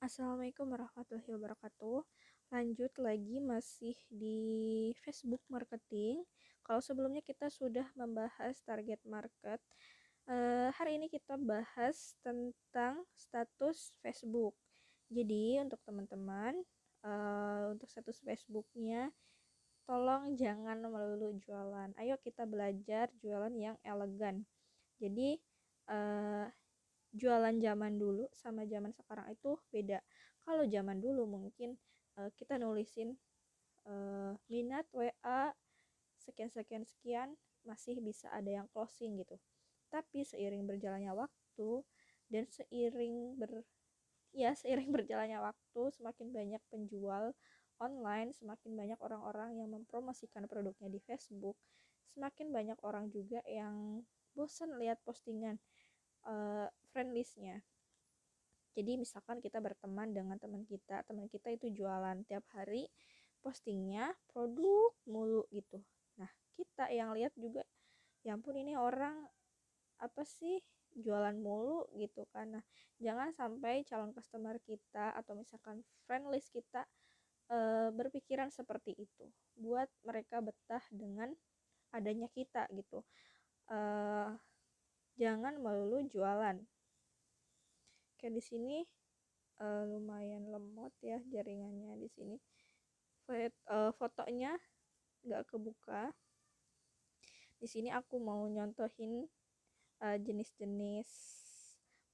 Assalamualaikum warahmatullahi wabarakatuh. Lanjut lagi masih di Facebook marketing. Kalau sebelumnya kita sudah membahas target market, hari ini kita bahas tentang status Facebook. Jadi untuk teman-teman, untuk status Facebooknya, tolong jangan melulu jualan. Ayo kita belajar jualan yang elegan. Jadi jualan zaman dulu sama zaman sekarang itu beda. Kalau zaman dulu mungkin kita nulisin minat WA sekian masih bisa ada yang closing gitu. Tapi seiring berjalannya waktu dan seiring berjalannya waktu, semakin banyak penjual online, semakin banyak orang-orang yang mempromosikan produknya di Facebook, semakin banyak orang juga yang bosan lihat postingan friend listnya. Jadi misalkan kita berteman dengan teman kita itu jualan tiap hari, postingnya produk mulu gitu. Nah kita yang lihat juga, ya ampun ini orang apa sih jualan mulu gitu kan. Nah jangan sampai calon customer kita atau misalkan friend list kita berpikiran seperti itu, buat mereka betah dengan adanya kita gitu. Jangan melulu jualan. Kayak di sini lumayan lemot ya jaringannya di sini. Fotonya nggak kebuka. Di sini aku mau nyontohin jenis-jenis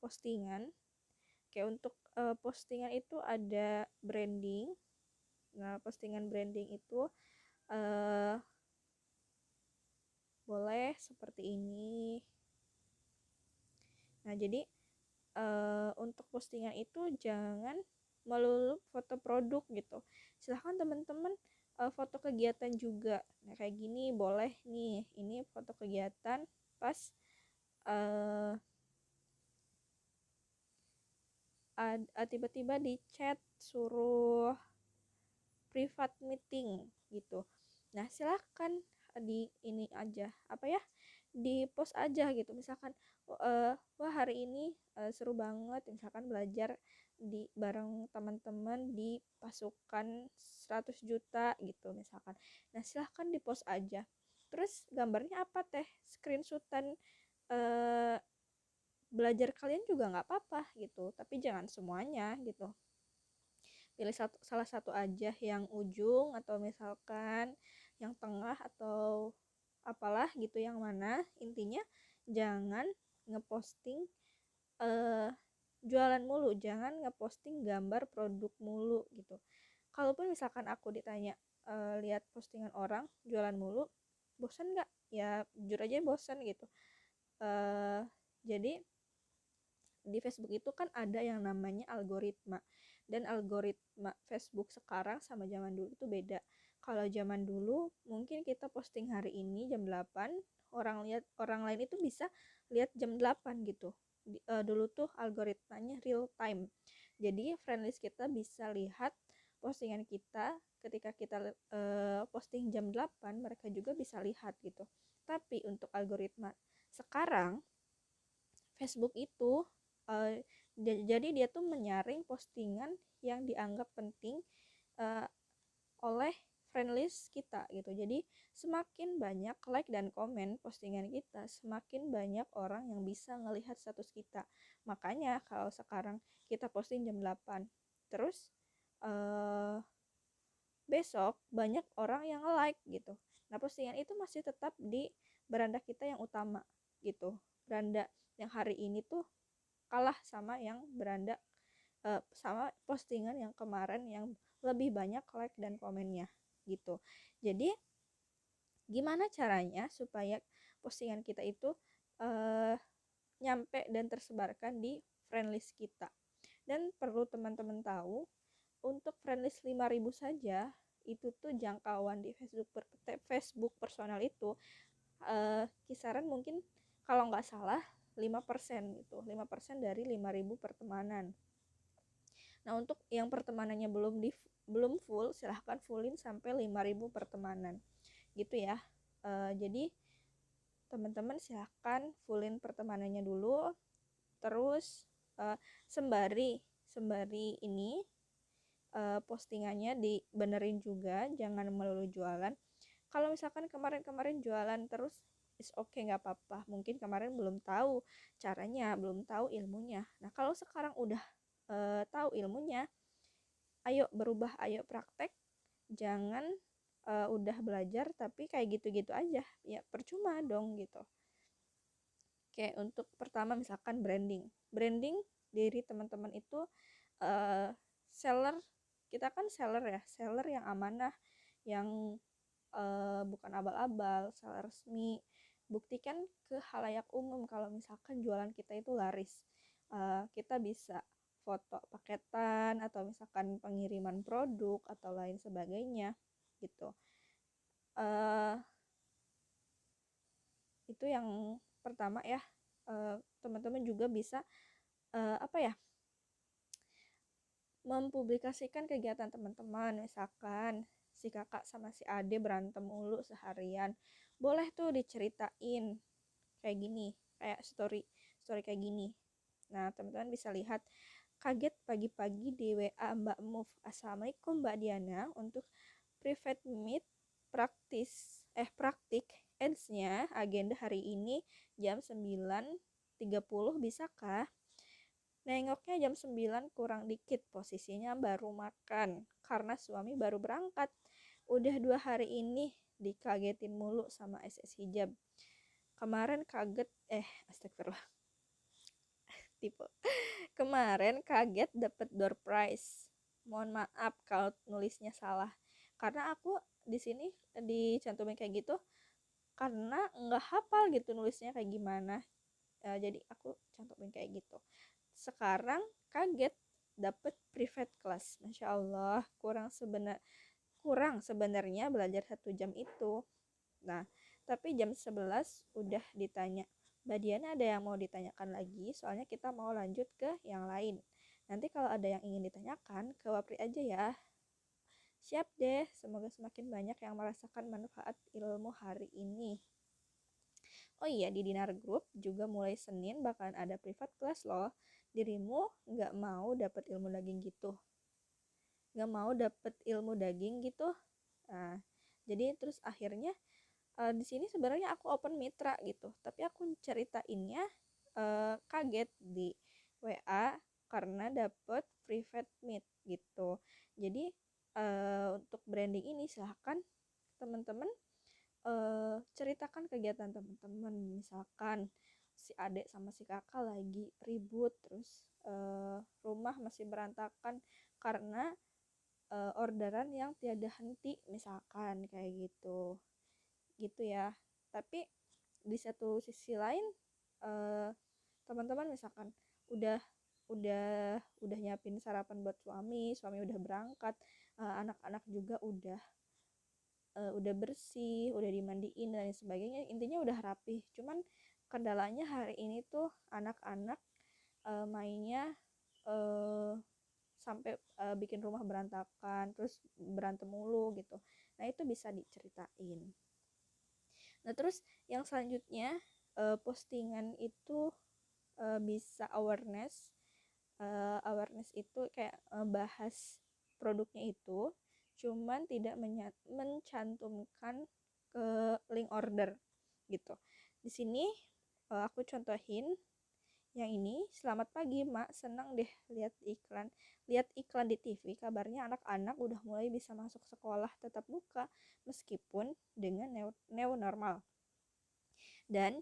postingan. Kayak untuk postingan itu ada branding. Nah postingan branding itu boleh seperti ini. Nah jadi untuk postingan itu jangan melulu foto produk gitu. Silahkan teman-teman foto kegiatan juga. Nah kayak gini boleh nih, ini foto kegiatan pas tiba-tiba di chat suruh private meeting gitu. Nah silahkan di ini aja di post aja gitu. Misalkan wah hari ini seru banget misalkan belajar di bareng teman-teman di pasukan 100 juta gitu misalkan. Nah silahkan di post aja. Terus gambarnya apa teh, screenshotan belajar kalian juga nggak apa-apa gitu, tapi jangan semuanya gitu. Pilih salah satu aja yang ujung atau misalkan yang tengah atau apalah gitu, yang mana intinya jangan ngeposting jualan mulu, jangan ngeposting gambar produk mulu gitu. Kalaupun misalkan aku ditanya lihat postingan orang jualan mulu, bosan nggak? Ya jujur aja bosan gitu. Jadi di Facebook itu kan ada yang namanya algoritma, dan algoritma Facebook sekarang sama zaman dulu itu beda. Kalau zaman dulu mungkin kita posting hari ini jam 8, orang lain itu bisa lihat jam 8 gitu. Dulu tuh algoritmanya real time. Jadi friendlist kita bisa lihat postingan kita ketika kita posting jam 8, mereka juga bisa lihat gitu. Tapi untuk algoritma sekarang Facebook itu jadi dia tuh menyaring postingan yang dianggap penting oleh friendlist kita gitu. Jadi semakin banyak like dan komen postingan kita, semakin banyak orang yang bisa ngelihat status kita. Makanya kalau sekarang kita posting jam 8, terus besok banyak orang yang like gitu. Nah postingan itu masih tetap di beranda kita yang utama gitu. Beranda yang hari ini tuh kalah sama yang beranda sama postingan yang kemarin yang lebih banyak like dan komennya gitu. Jadi gimana caranya supaya postingan kita itu nyampe dan tersebarkan di friendlist kita. Dan perlu teman-teman tahu, untuk friendlist 5.000 saja itu tuh jangkauan di Facebook personal itu kisaran mungkin kalau nggak salah 5% gitu, 5% dari 5.000 pertemanan. Nah untuk yang pertemanannya belum full, silahkan fullin sampai 5.000 pertemanan gitu ya. Jadi teman-teman silahkan fullin pertemanannya dulu, terus sembari sembari ini postingannya dibenerin juga, jangan melulu jualan. Kalau misalkan kemarin-kemarin jualan terus, is okay, nggak apa-apa. Mungkin kemarin belum tahu caranya, belum tahu ilmunya. Nah kalau sekarang udah tahu ilmunya, ayo berubah, ayo praktek. Jangan udah belajar tapi kayak gitu-gitu aja, ya percuma dong gitu. Oke, untuk pertama misalkan branding diri teman-teman itu seller. Kita kan seller ya, seller yang amanah, yang bukan abal-abal, seller resmi. Buktikan ke halayak umum kalau misalkan jualan kita itu laris. Kita bisa foto paketan atau misalkan pengiriman produk atau lain sebagainya gitu. Itu yang pertama ya. Teman-teman juga bisa mempublikasikan kegiatan teman-teman. Misalkan si kakak sama si ade berantem mulu seharian, boleh tuh diceritain kayak gini, kayak story kayak gini. Nah teman-teman bisa lihat, kaget pagi-pagi di WA Mbak Move, Assalamualaikum Mbak Diana, untuk private meet praktik nya agenda hari ini jam 9.30, bisakah? Nengoknya jam 9 kurang dikit, posisinya baru makan karena suami baru berangkat. Udah 2 hari ini dikagetin mulu sama SS hijab. Kemarin astagfirullah, tipe. Kemarin kaget dapet door prize. Mohon maaf kalau nulisnya salah. Karena aku di sini dicantumin kayak gitu karena nggak hafal gitu nulisnya kayak gimana. Jadi aku cantumin kayak gitu. Sekarang kaget dapet private class. Masya Allah, kurang sebenarnya belajar 1 jam itu. Nah tapi jam 11 udah ditanya, Mbak Diana ada yang mau ditanyakan lagi, soalnya kita mau lanjut ke yang lain. Nanti kalau ada yang ingin ditanyakan ke Wapri aja ya. Siap deh, semoga semakin banyak yang merasakan manfaat ilmu hari ini. Oh iya, di Dinar Group juga mulai Senin bakalan ada private class loh. Dirimu nggak mau dapet ilmu daging gitu? Nggak mau dapet ilmu daging gitu? Nah, jadi terus akhirnya di sini sebenarnya aku open mitra gitu, tapi aku ceritainnya kaget di WA karena dapet private meet gitu. Jadi untuk branding ini silahkan teman-teman ceritakan kegiatan teman-teman. Misalkan si adik sama si kakak lagi ribut, terus rumah masih berantakan karena orderan yang tiada henti, misalkan kayak gitu ya. Tapi di satu sisi lain teman-teman misalkan udah nyiapin sarapan buat suami udah berangkat, anak-anak juga udah bersih, udah dimandiin dan sebagainya, intinya udah rapih. Cuman kendalanya hari ini tuh anak-anak mainnya sampai bikin rumah berantakan, terus berantem mulu gitu. Nah itu bisa diceritain. Nah terus yang selanjutnya, postingan itu bisa awareness. Awareness itu kayak bahas produknya itu, cuman tidak mencantumkan ke link order gitu. Di sini aku contohin yang ini. Selamat pagi Mak, senang deh lihat iklan di TV, kabarnya anak-anak udah mulai bisa masuk sekolah tatap muka meskipun dengan new normal. Dan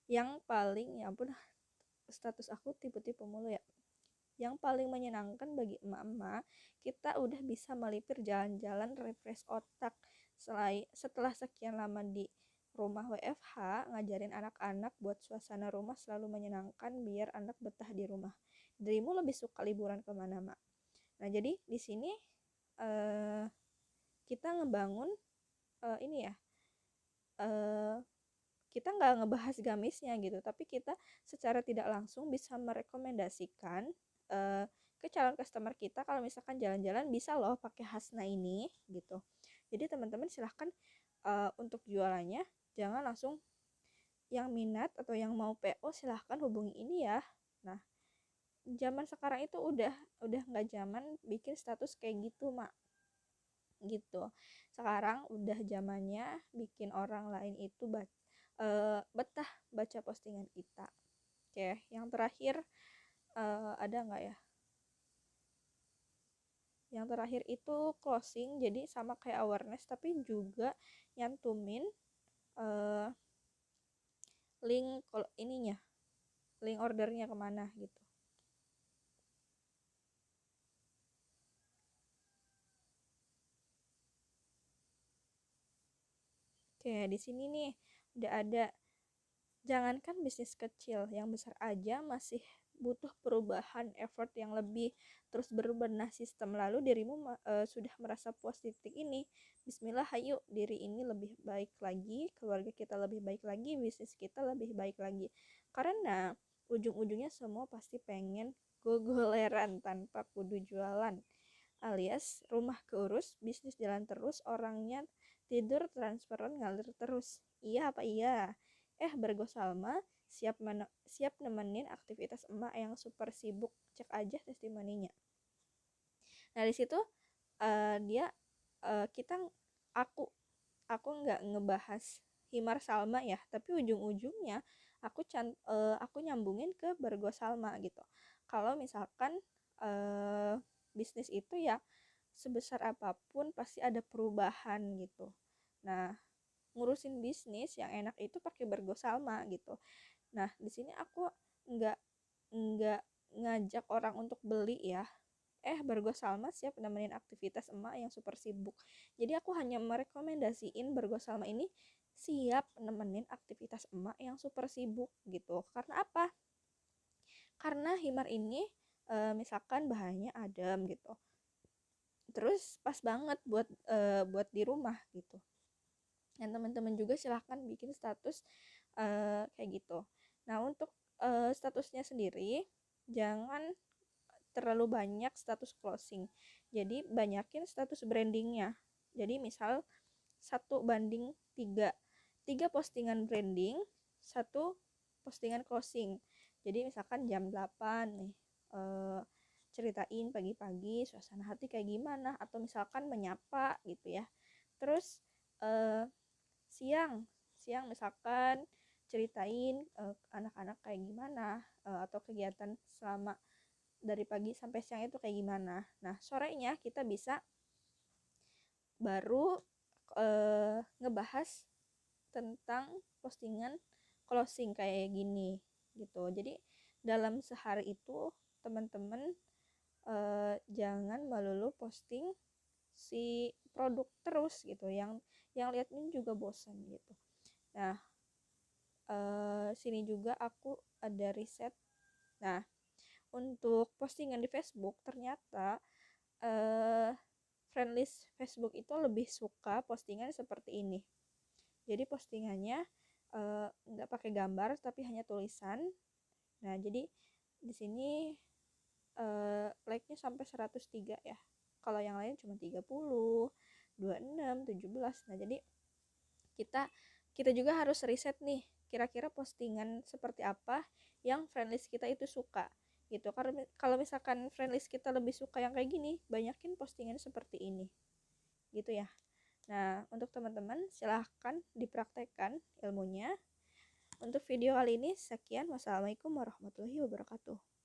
yang paling, ya ampun, status aku tipe-tipe mulu ya. Yang paling menyenangkan bagi emak-emak, kita udah bisa melipir jalan-jalan refresh otak. Setelah sekian lama di rumah WFH, ngajarin anak-anak buat suasana rumah selalu menyenangkan biar anak betah di rumah. Dirimu lebih suka liburan kemana, Mak? Nah, jadi di sini kita ngebangun ini ya, kita nggak ngebahas gamisnya gitu, tapi kita secara tidak langsung bisa merekomendasikan ke calon customer kita kalau misalkan jalan-jalan bisa loh pakai Hasna ini gitu. Jadi teman-teman silahkan untuk jualannya jangan langsung yang minat atau yang mau PO silahkan hubungi ini ya. Nah zaman sekarang itu udah nggak zaman bikin status kayak gitu mak, gitu. Sekarang udah zamannya bikin orang lain itu betah baca postingan kita. Oke, yang terakhir ada nggak ya? Yang terakhir itu closing, jadi sama kayak awareness tapi juga nyantumin uh, link kalau ininya, link ordernya kemana gitu. Oke, di sini nih udah ada. Jangankan bisnis kecil, yang besar aja masih butuh perubahan, effort yang lebih, terus berbenah sistem. Lalu dirimu sudah merasa puas di titik ini, bismillah, ayo diri ini lebih baik lagi, keluarga kita lebih baik lagi, bisnis kita lebih baik lagi. Karena ujung-ujungnya semua pasti pengen gogoleran tanpa kudu jualan. Alias rumah keurus, bisnis jalan terus, orangnya tidur, transferan ngalir terus. Iya apa iya? Bergo Salma siap nemenin aktivitas emak yang super sibuk. Cek aja testimoninya. Nah di situ dia kita aku aku nggak ngebahas Himar Salma ya, tapi ujung-ujungnya aku nyambungin ke Bergo Salma gitu. Kalau misalkan bisnis itu ya sebesar apapun pasti ada perubahan gitu. Nah, ngurusin bisnis yang enak itu pakai Bergo Salma gitu. Nah, di sini aku nggak nggak ngajak orang untuk beli ya. Bergo Salma siap nemenin aktivitas emak yang super sibuk. Jadi aku hanya merekomendasiin Bergo Salma ini siap nemenin aktivitas emak yang super sibuk gitu. Karena apa? Karena Himar ini misalkan bahannya adem gitu. Terus pas banget buat di rumah gitu. Dan teman-teman juga silahkan bikin status kayak gitu. Nah untuk statusnya sendiri jangan terlalu banyak status closing, jadi banyakin status brandingnya. Jadi misal 1:3, 3 postingan branding, 1 postingan closing. Jadi misalkan jam 8 nih ceritain pagi-pagi suasana hati kayak gimana, atau misalkan menyapa gitu ya. Terus siang siang misalkan ceritain anak-anak kayak gimana, atau kegiatan selama dari pagi sampai siang itu kayak gimana. Nah sorenya kita bisa baru ngebahas tentang postingan closing kayak gini gitu. Jadi dalam sehari itu teman-teman jangan melulu posting si produk terus gitu, yang lihat ini juga bosan gitu. Nah sini juga aku ada riset. Nah untuk postingan di Facebook ternyata friendlist Facebook itu lebih suka postingan seperti ini. Jadi postingannya nggak pakai gambar tapi hanya tulisan. Nah jadi di sini like-nya sampai 103 ya. Kalau yang lain cuma 30, 26, 17. Nah jadi kita kita juga harus riset nih, kira-kira postingan seperti apa yang friendlist kita itu suka gitu. Karena kalau misalkan friendlist kita lebih suka yang kayak gini, banyakin postingan seperti ini gitu ya. Nah untuk teman-teman silahkan dipraktekkan ilmunya. Untuk video kali ini sekian. Wassalamualaikum warahmatullahi wabarakatuh.